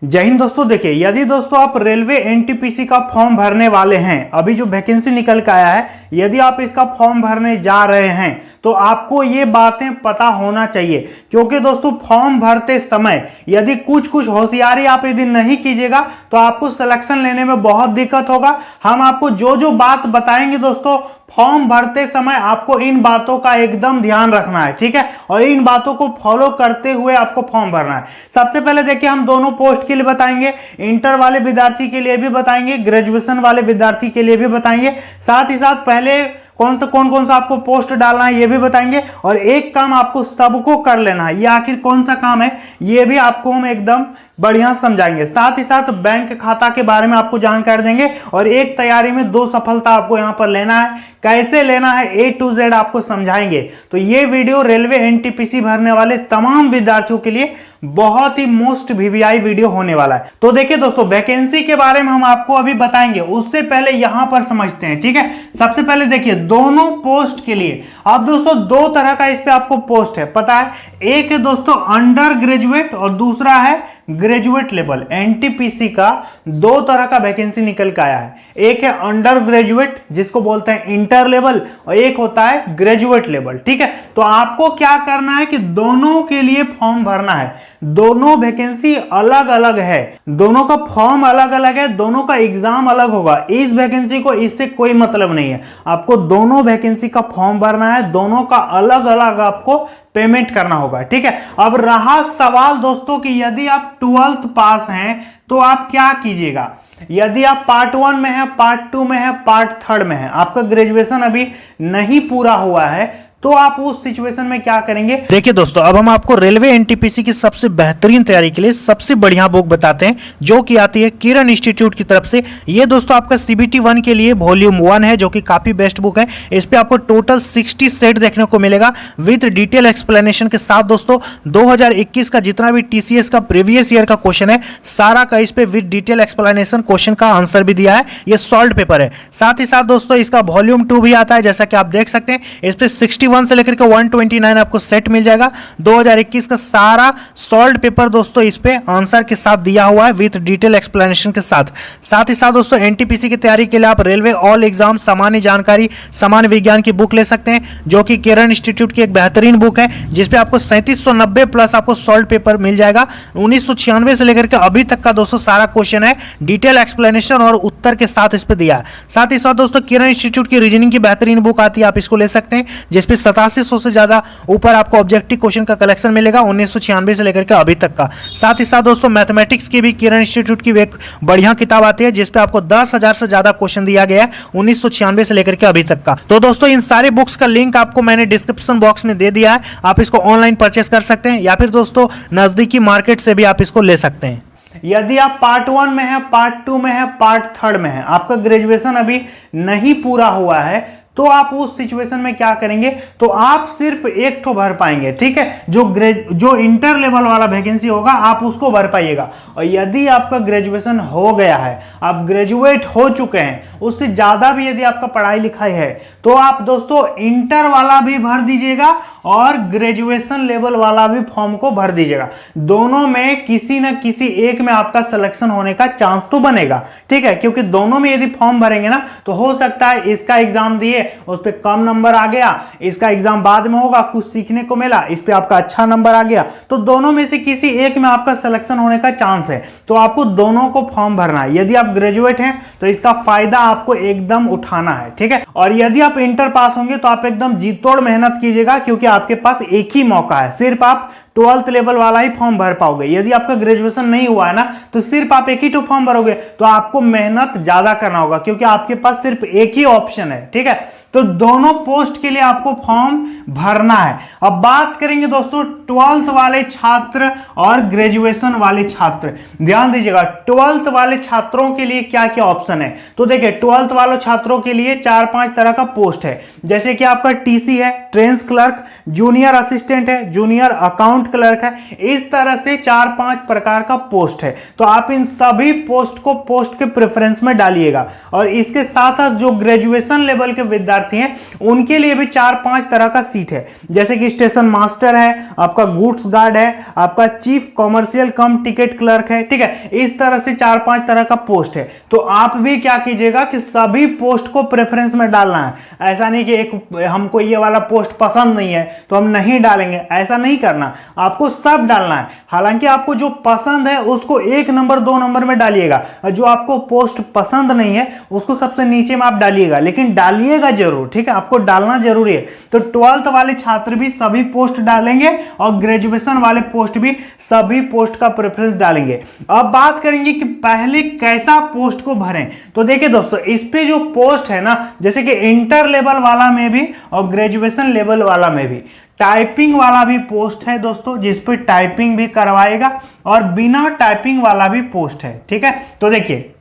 जय हिंद दोस्तों। देखिए, यदि दोस्तों आप रेलवे एनटीपीसी का फॉर्म भरने वाले हैं, अभी जो वैकेंसी निकल के आया है, यदि आप इसका फॉर्म भरने जा रहे हैं तो आपको ये बातें पता होना चाहिए। क्योंकि दोस्तों फॉर्म भरते समय यदि कुछ होशियारी आप यदि नहीं कीजिएगा तो आपको सिलेक्शन लेने में बहुत दिक्कत होगा। हम आपको जो जो बात बताएंगे दोस्तों, फॉर्म भरते समय आपको इन बातों का एकदम ध्यान रखना है, ठीक है, और इन बातों को फॉलो करते हुए आपको फॉर्म भरना है। सबसे पहले देखिए, हम दोनों पोस्ट के लिए बताएंगे, इंटर वाले विद्यार्थी के लिए भी बताएंगे, ग्रेजुएशन वाले विद्यार्थी के लिए भी बताएंगे। साथ ही साथ पहले कौन कौन सा आपको पोस्ट डालना है ये भी बताएंगे, और एक काम आपको सबको कर लेना है। ये आखिर कौन सा काम है ये भी आपको हम एकदम बढ़िया समझाएंगे। साथ ही साथ बैंक खाता के बारे में आपको जानकारी देंगे, और एक तैयारी में 2 सफलता आपको यहां पर लेना है, कैसे लेना है A to Z आपको समझाएंगे। तो ये वीडियो रेलवे एनटीपीसी भरने वाले तमाम विद्यार्थियों के लिए बहुत ही मोस्ट वीवीआई वीडियो होने वाला है। तो देखिए दोस्तों, वैकेंसी के बारे में हम आपको अभी बताएंगे, उससे पहले यहां पर समझते हैं, ठीक है। सबसे पहले देखिए, दोनों पोस्ट के लिए अब दोस्तों 2 तरह का इस पे आपको पोस्ट है, पता है। एक है दोस्तों अंडर ग्रेजुएट और दूसरा है ग्रेजुएट लेवल। एनटीपीसी का 2 तरह का वैकेंसी निकल के आया है। एक है अंडर ग्रेजुएट जिसको बोलते हैं इंटर लेवल, और एक होता है ग्रेजुएट लेवल, ठीक है। तो आपको क्या करना है कि दोनों के लिए फॉर्म भरना है। दोनों वैकेंसी अलग अलग है, दोनों का फॉर्म अलग अलग है, दोनों का एग्जाम अलग होगा। इस वैकेंसी को इससे कोई मतलब नहीं है। आपको दोनों वैकेंसी का फॉर्म भरना है, दोनों का अलग अलग आपको पेमेंट करना होगा, ठीक है। अब रहा सवाल दोस्तों कि यदि आप 12th पास हैं तो आप क्या कीजिएगा। यदि आप पार्ट 1 में है, पार्ट 2 में है, पार्ट 3 में है, आपका ग्रेजुएशन अभी नहीं पूरा हुआ है, तो आप उस सिचुएशन में क्या करेंगे। देखिए दोस्तों, अब हम आपको रेलवे एनटीपीसी की सबसे बेहतरीन तैयारी के लिए सबसे बढ़िया बुक बताते हैं, जो कि आती है किरण इंस्टीट्यूट की तरफ से। ये दोस्तों आपका CBT 1 के लिए वॉल्यूम 1 है, जो कि काफी बेस्ट बुक है। इस पे आपको टोटल 60 सेट देखने को मिलेगा विद डिटेल एक्सप्लेनेशन के साथ। दोस्तों 2021 का जितना भी TCS का प्रीवियस ईयर का क्वेश्चन है, सारा का इस पे विद डिटेल एक्सप्लेनेशन क्वेश्चन का आंसर भी दिया है। ये सॉल्व पेपर है। साथ ही साथ दोस्तों इसका वॉल्यूम 2 भी आता है, जैसा कि आप देख सकते हैं। इस पे 61 से लेकर के 129 आपको सेट मिल जाएगा। 2021 का सारा सॉल्व पेपर दोस्तों इस पे आंसर के साथ दिया हुआ है विद डिटेल एक्सप्लेनेशन के साथ। साथ ही साथ दोस्तों एनटीपीसी की तैयारी के लिए आप रेलवे ऑल एग्जाम सामान्य जानकारी सामान्य विज्ञान की बुक ले सकते हैं, जो कि किरण इंस्टीट्यूट की एक बेहतरीन बुक है, जिसपे आपको 3790 प्लस आपको सॉल्व पेपर मिल जाएगा। 1996 से लेकर के अभी तक का दोस्तों सारा क्वेश्चन है, डिटेल एक्सप्लेनेशन और उत्तर के साथ इस पे दिया है। साथ ही साथ दोस्तों किरण इंस्टीट्यूट की रीजनिंग की बेहतरीन बुक आती है, आप इसको ले सकते हैं, जिसपे 8700 से ज्यादा ऊपर आपको ऑब्जेक्टिव क्वेश्चन का कलेक्शन मिलेगा 1996 से लेकर के अभी तक का। साथ ही साथ दोस्तों मैथमेटिक्स की भी किरण इंस्टीट्यूट की एक बढ़िया किताब आती है, जिसपे आपको 10,000 से ज्यादा क्वेश्चन दिया गया है 1996 से लेकर के अभी तक का। तो दोस्तों इन सारे बुक्स का लिंक आपको मैंने डिस्क्रिप्शन बॉक्स में दे दिया है, आप इसको ऑनलाइन परचेस कर सकते हैं, या फिर दोस्तों नजदीकी मार्केट से भी आप इसको ले सकते हैं। यदि आप पार्ट 1 में है, पार्ट 2 में है, पार्ट 3 में है, आपका ग्रेजुएशन अभी नहीं पूरा हुआ है, तो आप उस सिचुएशन में क्या करेंगे, तो आप सिर्फ एक ठो भर पाएंगे, ठीक है। जो इंटर लेवल वाला वैकेंसी होगा आप उसको भर पाइएगा। और यदि आपका ग्रेजुएशन हो गया है, आप ग्रेजुएट हो चुके हैं, उससे ज्यादा भी यदि आपका पढ़ाई लिखाई है, तो आप दोस्तों इंटर वाला भी भर दीजिएगा और ग्रेजुएशन लेवल वाला भी फॉर्म को भर दीजिएगा। दोनों में किसी न किसी एक में आपका सिलेक्शन होने का चांस तो बनेगा, ठीक है। क्योंकि दोनों में यदि फॉर्म भरेंगे ना, तो हो सकता है इसका एग्जाम दिए उस पे कम नंबर आ गया, इसका एग्जाम बाद में होगा, कुछ सीखने को मिला, इस पे आपका अच्छा नंबर आ गया, तो दोनों में से किसी एक में आपका सिलेक्शन होने का चांस है। तो आपको दोनों को फॉर्म भरना है। यदि आप ग्रेजुएट हैं तो इसका फायदा आपको एकदम उठाना है, ठीक है। और यदि आप इंटर पास होंगे तो आप एकदम जी तोड़ मेहनत कीजिएगा, क्योंकि आपके पास एक ही मौका है, सिर्फ आप 12th लेवल वाला ही फॉर्म भर पाओगे। यदि आपका ग्रेजुएशन नहीं हुआ है ना, तो सिर्फ आप एक ही तो फॉर्म भरोगे, तो आपको मेहनत ज्यादा करना होगा, क्योंकि आपके पास सिर्फ एक ही ऑप्शन है, ठीक है। तो दोनों पोस्ट के लिए आपको फॉर्म भरना है। अब बात करेंगे दोस्तों 12th वाले छात्र और ग्रेजुएशन वाले छात्र। ध्यान दीजिएगा, 12th वाले छात्रों के लिए क्या क्या ऑप्शन है। तो देखिए 12th वाले छात्रों के लिए 4-5 तरह का पोस्ट है, जैसे कि आपका TC है, ट्रेंस क्लर्क, जूनियर असिस्टेंट है, जूनियर अकाउंट क्लर्क है। इस तरह से 4-5 प्रकार का पोस्ट है। तो आप इन सभी पोस्ट को पोस्ट के प्रेफरेंस में डालिएगा। और इसके साथ साथ जो ग्रेजुएशन लेवल के विद्यार्थी हैं उनके लिए भी 4-5 तरह का सीट है, जैसे कि स्टेशन मास्टर है, आपका गुड्स गार्ड है, आपका चीफ कॉमर्शियल कम टिकट क्लर्क है, ठीक है। इस तरह से 4-5 तरह का पोस्ट है। तो आप भी क्या कीजिएगा कि सभी पोस्ट को प्रेफरेंस में डालना है। ऐसा नहीं कि एक हमको ये वाला पोस्ट पसंद नहीं है तो हम नहीं डालेंगे, ऐसा नहीं करना, आपको सब डालना है। हालांकि आपको जो पसंद है उसको 1 नंबर 2 नंबर में डालिएगा, जो आपको पोस्ट पसंद नहीं है उसको सबसे नीचे में आप डालिएगा, लेकिन डालिएगा जरूर, ठीक है, आपको डालना जरूरी है। तो 12th वाले छात्र भी सभी पोस्ट डालेंगे और ग्रेजुएशन वाले पोस्ट भी सभी पोस्ट का प्रेफरेंस डालेंगे। अब बात करेंगे कि पहले कैसा पोस्ट को भरें। तो देखिए दोस्तों, इस पे जो पोस्ट है ना, जैसे कि इंटर लेवल वाला में भी और ग्रेजुएशन लेवल वाला में भी टाइपिंग वाला भी पोस्ट है दोस्तों, जिस पे टाइपिंग भी करवाएगा, और बिना टाइपिंग वाला भी पोस्ट है, ठीक है। तो देखिए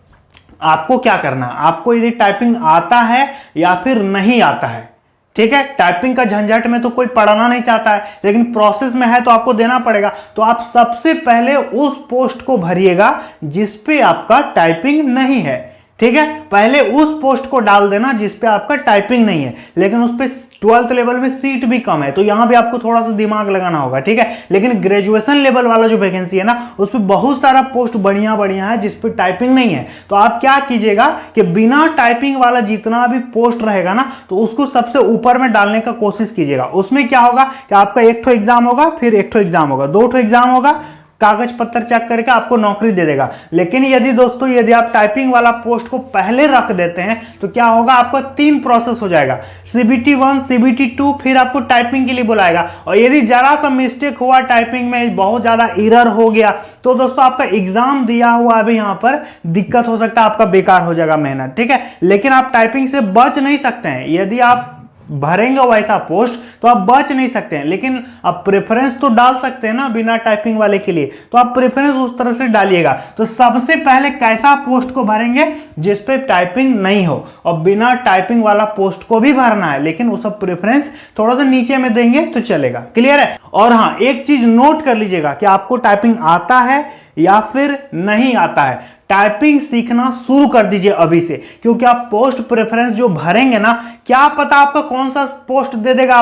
आपको क्या करना है, आपको यदि टाइपिंग आता है या फिर नहीं आता है, ठीक है, टाइपिंग का झंझट में तो कोई पढ़ना नहीं चाहता है, लेकिन प्रोसेस में है तो आपको देना पड़ेगा। तो आप सबसे पहले उस पोस्ट को भरिएगा जिस पे आपका टाइपिंग नहीं है, ठीक है। पहले उस पोस्ट को डाल देना जिस पे आपका टाइपिंग नहीं है, लेकिन उस पे 12th लेवल में सीट भी कम है, तो यहां भी आपको थोड़ा सा दिमाग लगाना होगा, ठीक है। लेकिन ग्रेजुएशन लेवल वाला जो वैकेंसी है ना, उस पे बहुत सारा पोस्ट बढ़िया बढ़िया है जिस पे टाइपिंग नहीं है। तो आप क्या कीजिएगा कि बिना टाइपिंग वाला जितना भी पोस्ट रहेगा ना, तो उसको सबसे ऊपर में डालने का कोशिश कीजिएगा। उसमें क्या होगा कि आपका 1 ठो एग्जाम होगा, फिर 1 ठो एग्जाम होगा, 2 ठो एग्जाम होगा, कागज पत्तर चेक करके आपको नौकरी दे देगा। लेकिन यदि दोस्तों यदि आप टाइपिंग वाला पोस्ट को पहले रख देते हैं तो क्या होगा, आपका 3 प्रोसेस हो जाएगा, CBT 1, CBT 2, फिर आपको टाइपिंग के लिए बुलाएगा। और यदि जरा सा मिस्टेक हुआ, टाइपिंग में बहुत ज्यादा एरर हो गया, तो दोस्तों आपका एग्जाम दिया हुआ अभी यहां पर दिक्कत हो सकता है, आपका बेकार हो जाएगा मेहनत, ठीक है। लेकिन आप टाइपिंग से बच नहीं सकते हैं, यदि आप भरेंगे वैसा पोस्ट तो आप बच नहीं सकते हैं, लेकिन आप प्रेफरेंस तो डाल सकते हैं ना बिना टाइपिंग वाले के लिए, तो आप प्रेफरेंस उस तरह से डालिएगा। तो सबसे पहले कैसा पोस्ट को भरेंगे, जिस पे टाइपिंग नहीं हो, और बिना टाइपिंग वाला पोस्ट को भी भरना है, लेकिन वो सब प्रेफरेंस थोड़ा सा नीचे में देंगे तो चलेगा। क्लियर है। और हाँ, एक चीज नोट कर लीजिएगा कि आपको टाइपिंग आता है या फिर नहीं आता है। टाइपिंग सीखना शुरू कर दीजिए अभी से, क्योंकि आप पोस्ट प्रेफरेंस जो भरेंगे ना, क्या पता आपका कौन सा पोस्ट दे देगा,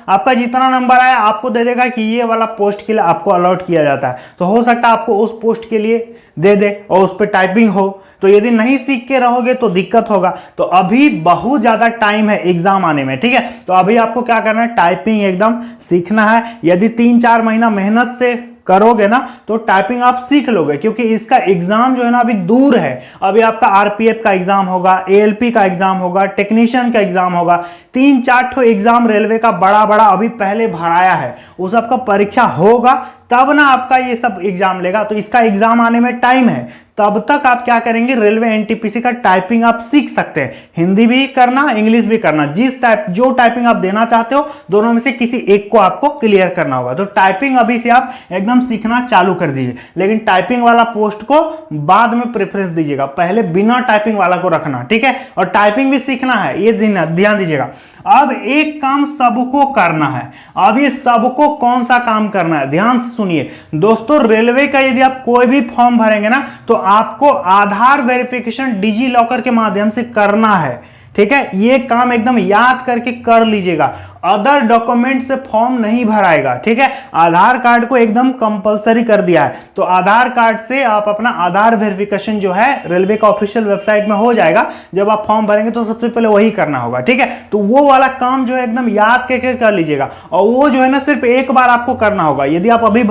आपका जितना नंबर आया आपको दे देगा कि ये वाला पोस्ट के लिए आपको अलॉट किया जाता है। तो हो सकता है आपको उस पोस्ट के लिए दे दे और उस पर टाइपिंग हो, तो यदि नहीं सीख के रहोगे तो दिक्कत होगा। तो अभी बहुत ज्यादा टाइम है एग्जाम आने में, ठीक है। तो अभी आपको क्या करना है, टाइपिंग एकदम सीखना है। यदि 3-4 महीना मेहनत से करोगे ना तो टाइपिंग आप सीख लोगे, क्योंकि इसका एग्जाम जो है ना अभी दूर है। अभी आपका आरपीएफ का एग्जाम होगा, एएलपी का एग्जाम होगा, टेक्नीशियन का एग्जाम होगा, 3-4 ठो एग्जाम रेलवे का बड़ा बड़ा अभी पहले भराया है, उस सबका परीक्षा होगा तब ना आपका ये सब एग्जाम लेगा। तो इसका एग्जाम आने में टाइम है, तब तक आप क्या करेंगे, रेलवे एनटीपीसी का टाइपिंग आप सीख सकते हैं। हिंदी भी करना, इंग्लिश भी करना, जो टाइपिंग आप देना चाहते हो दोनों में से किसी एक को आपको क्लियर करना होगा। तो टाइपिंग अभी से आप एकदम सीखना चालू कर दीजिए, लेकिन टाइपिंग वाला पोस्ट को बाद में प्रेफरेंस दीजिएगा, पहले बिना टाइपिंग वाला को रखना, ठीक है। और टाइपिंग भी सीखना है, ये ध्यान दीजिएगा। अब एक काम सबको करना है। अब ये सबको कौन सा काम करना है, ध्यान से सुनिए दोस्तों। रेलवे का यदि आप कोई भी फॉर्म भरेंगे ना, तो आपको आधार वेरिफिकेशन डिजी लॉकर के माध्यम से करना है, ठीक है। ये काम एकदम याद करके कर लीजिएगा। अदर डॉक्यूमेंट से फॉर्म नहीं भराएगा, ठीक है। आधार कार्ड को एकदम कंपलसरी कर दिया है, तो आधार कार्ड से आप अपना आधार वेरिफिकेशन जो है रेलवे का ऑफिशियल वेबसाइट में हो जाएगा। जब आप फॉर्म भरेंगे तो सबसे पहले वही करना होगा, ठीक है। तो वो वाला काम जो है एकदम याद करके कर लीजिएगा, और वो जो है ना सिर्फ एक बार आपको करना होगा। यदि आप अभी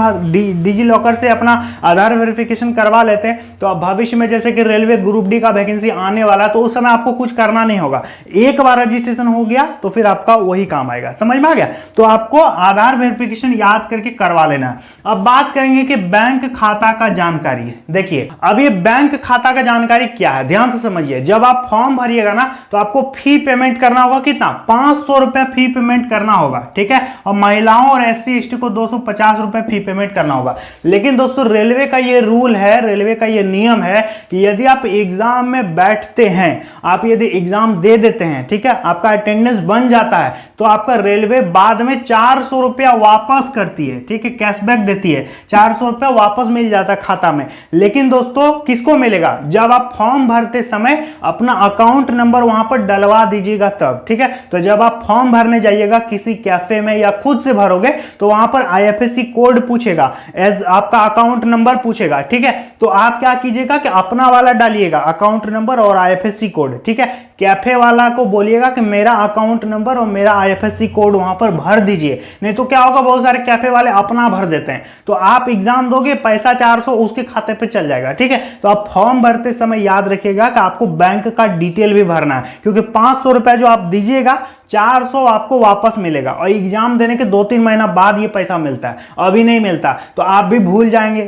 डिजी लॉकर से अपना आधार वेरिफिकेशन करवा लेते हैं तो अब भविष्य में जैसे कि रेलवे ग्रुप डी का वैकेंसी आने वाला, तो उस समय आपको कुछ करना नहीं होगा। एक बार रजिस्ट्रेशन हो गया तो फिर आपका वही काम आएगा, समझ में आ गया। तो आपको आधार वेरिफिकेशन याद करके करवा लेना है। अब बात करेंगे कि बैंक खाता का जानकारी। देखिए अब ये बैंक खाता का जानकारी क्या है, ध्यान से समझिए। जब आप फॉर्म भरिएगा ना तो आपको फी पेमेंट करना होगा, कितना, 500 रुपए फी पेमेंट करना होगा, ठीक है। और महिलाओं और SC ST को 250 रुपए फी पेमेंट करना होगा। लेकिन दोस्तों रेलवे का ये रूल है, रेलवे का ये नियम है कि यदि आप एग्जाम में बैठते हैं, आप यदि एग्जाम दे देते हैं, ठीक है, आपका अटेंडेंस बन जाता है, तो आपका रेलवे बाद में 400 रुपया वापस करती है, ठीक है, कैशबैक देती है, 400 रुपया वापस मिल जाता है खाता में। लेकिन दोस्तों किसको मिलेगा? जब आप फॉर्म भरते समय अपना अकाउंट नंबर वहां पर डलवा दीजिएगा तब, ठीक है। तो जब आप फॉर्म भरने जाइएगा किसी कैफे में या खुद से भरोगे तो वहां पर IFSC कोड पूछेगा, एज आपका अकाउंट नंबर पूछेगा, ठीक है। तो आप क्या कीजिएगा कि अपना वाला डालिएगा, अकाउंट नंबर और IFSC कोड, ठीक है। कैफे वाला को बोलिएगा कि मेरा अकाउंट नंबर और मेरा IFSC कोड वहां पर भर दीजिए, नहीं तो क्या होगा, बहुत सारे कैफे वाले अपना भर देते हैं, तो आप एग्जाम दोगे, पैसा 400 उसके खाते पे चल जाएगा, ठीक है। तो आप फॉर्म भरते समय याद रखिएगा कि आपको बैंक का डिटेल भी भरना है, क्योंकि 500 रुपए जो आप दीजिएगा 400 आपको वापस मिलेगा, और एग्जाम देने के 2-3 महीना बाद ये पैसा मिलता है, अभी नहीं मिलता, तो आप भी भूल जाएंगे,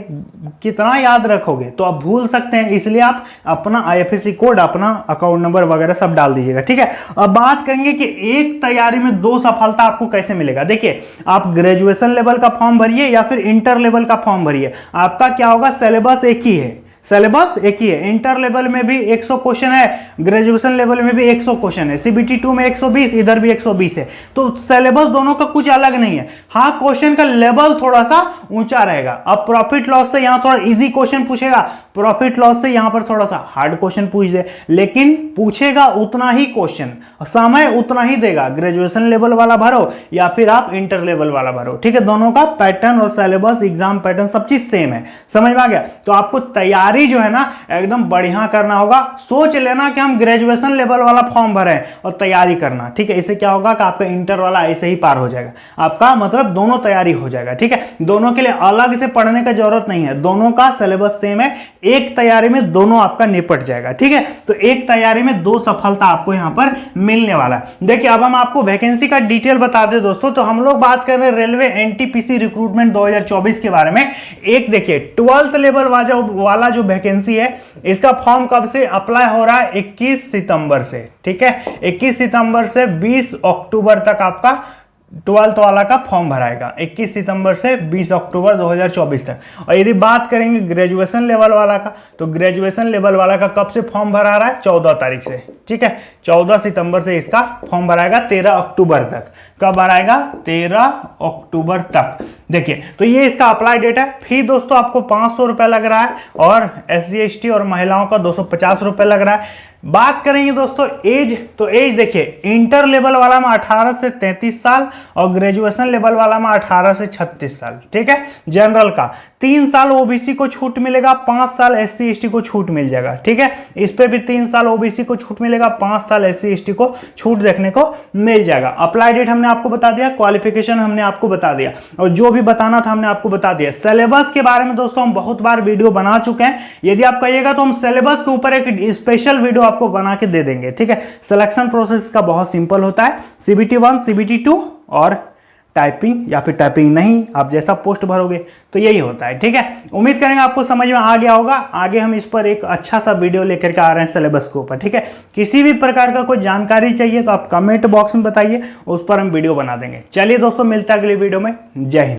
कितना याद रखोगे, तो आप भूल सकते हैं, इसलिए आप अपना IFSC कोड, अपना अकाउंट नंबर वगैरह सब डाल दीजिएगा, ठीक है। अब बात करेंगे कि एक तैयारी में 2 सफलता आपको कैसे मिलेगा। देखिए, आप ग्रेजुएशन लेवल का फॉर्म भरिए या फिर इंटर लेवल का फॉर्म भरिए, आपका क्या होगा, सिलेबस एक ही है, सिलेबस एक ही है। इंटर लेवल में भी 100 क्वेश्चन है, ग्रेजुएशन लेवल में भी 100 क्वेश्चन है, CBT 2 में 120, इधर भी 120 है, तो सिलेबस दोनों का कुछ अलग नहीं है। हाँ, क्वेश्चन का लेवल थोड़ा सा ऊंचा रहेगा। अब प्रॉफिट लॉस से यहां थोड़ा इजी क्वेश्चन पूछेगा, प्रॉफिट लॉस से यहां पर थोड़ा सा हार्ड क्वेश्चन पूछ दे, लेकिन पूछेगा उतना ही क्वेश्चन, समय उतना ही देगा। ग्रेजुएशन लेवल वाला भरो या फिर आप इंटर लेवल वाला भरो, ठीक है, दोनों का पैटर्न और सिलेबस, एग्जाम पैटर्न सब चीज सेम है, समझ में आ गया। तो आपको तैयारी जो है ना एकदम बढ़िया करना होगा। सोच लेना कि हम ग्रेजुएशन लेवल वाला फॉर्म भरे हैं और तैयारी करना, ठीक है। इससे क्या होगा कि आपका इंटर वाला ऐसे ही पार हो जाएगा, आपका मतलब दोनों तैयारी हो जाएगा, ठीक है। दोनों के लिए अलग से पढ़ने का जरूरत नहीं है, दोनों का सिलेबस सेम है, एक तैयारी में दोनों आपका निपट जाएगा, ठीक है। तो एक तैयारी में 2 सफलता आपको यहां पर मिलने वाला है। देखिए, अब हम आपको वैकेंसी का डिटेल बता दें दोस्तों, तो हम लोग बात कर रहे हैं रेलवे NTPC रिक्रूटमेंट 2024 के बारे में। एक देखिए, 12th लेवल वाला जो वैकेंसी है, इसका फॉर्म कब से अप्लाई हो रहा है, 21 सितंबर से, ठीक है। 21 सितंबर से 20 अक्टूबर तक आपका 12th वाला का फॉर्म भराएगा, 21 सितंबर से 20 अक्टूबर 2024 तक। और यदि बात करेंगे ग्रेजुएशन लेवल वाला का, तो ग्रेजुएशन लेवल वाला का कब से फॉर्म भरा रहा है, 14 तारीख से, ठीक है। 14 सितंबर से इसका फॉर्म भराएगा 13 अक्टूबर तक। कब भराएगा, 13 अक्टूबर तक। देखिए, तो ये इसका अप्लाई डेट है। फी दोस्तों आपको 500 रुपये लग रहा है, और SC ST और महिलाओं का 250 रुपये लग रहा है। बात करेंगे दोस्तों एज, तो एज देखिए, इंटर लेवल वाला में 18 से 33 साल और ग्रेजुएशन लेवल वाला में 18 से 36 साल, ठीक है। जनरल का 3 साल OBC को छूट मिलेगा, 5 साल SC ST को छूट मिल जाएगा, ठीक है। इस पे भी 3 साल OBC को छूट मिलेगा, 5 साल SC ST को छूट देखने को मिल जाएगा। अप्लाई डेट हमने आपको बता दिया, क्वालिफिकेशन हमने आपको बता दिया, और जो भी बताना था हमने आपको बता दिया। सिलेबस के बारे में दोस्तों हम बहुत बार वीडियो बना चुके हैं, यदि आप कहिएगा तो हम सिलेबस के ऊपर एक स्पेशल वीडियो आपको बना के दे देंगे, ठीक है। सिलेक्शन प्रोसेस का बहुत सिंपल होता है, CBT 1, CBT 2 और टाइपिंग, या फिर टाइपिंग नहीं, आप जैसा पोस्ट भरोगे तो यही होता है, ठीक है। उम्मीद करेंगे आपको समझ में आ गया होगा। आगे हम इस पर एक अच्छा सा वीडियो लेकर के आ रहे हैं सिलेबस के ऊपर, ठीक है। किसी भी प्रकार का कोई जानकारी चाहिए तो आप कमेंट बॉक्स में बताइए, उस पर हम वीडियो बना देंगे। चलिए दोस्तों, मिलता है अगली वीडियो में। जय हिंद।